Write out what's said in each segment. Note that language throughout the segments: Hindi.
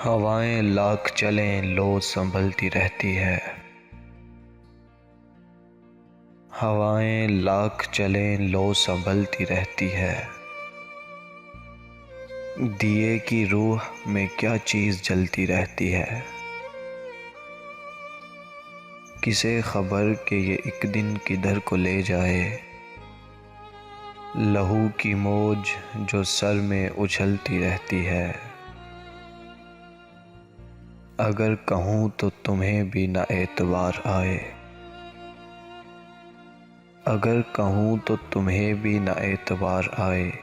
हवाएं लाख चलें लो संभलती रहती है। हवाएं लाख चलें लो संभलती रहती है। दिए की रूह में क्या चीज़ जलती रहती है। किसे खबर कि ये एक दिन किधर को ले जाए। लहू की मौज जो सर में उछलती रहती है। अगर कहूँ तो तुम्हें भी ना एतबार आए। अगर कहूँ तो तुम्हें भी ना एतबार आए।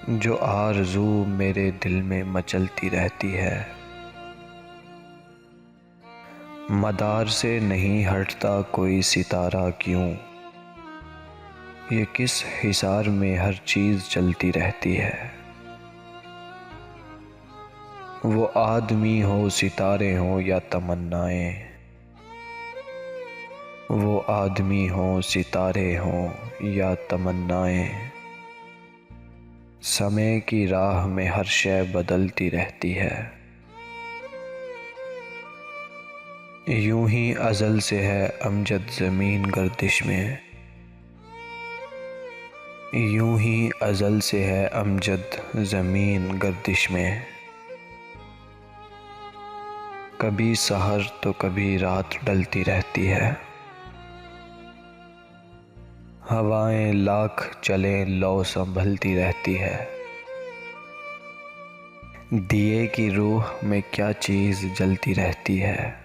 जो आरज़ू मेरे दिल में मचलती रहती है। मदार से नहीं हटता कोई सितारा क्यों। ये किस हिसार में हर चीज़ चलती रहती है। वो आदमी हो सितारे हो या तमन्नाएं। वो आदमी हो सितारे हो या तमन्नाएं। समय की राह में हर शय बदलती रहती है। यूं ही अज़ल से है अमजद ज़मीन गर्दिश में। यूं ही अज़ल से है अमजद ज़मीन गर्दिश में। कभी सहर तो कभी रात डलती रहती है। हवाएं लाख चलें लौ संभलती रहती है। दिए की रूह में क्या चीज़ जलती रहती है।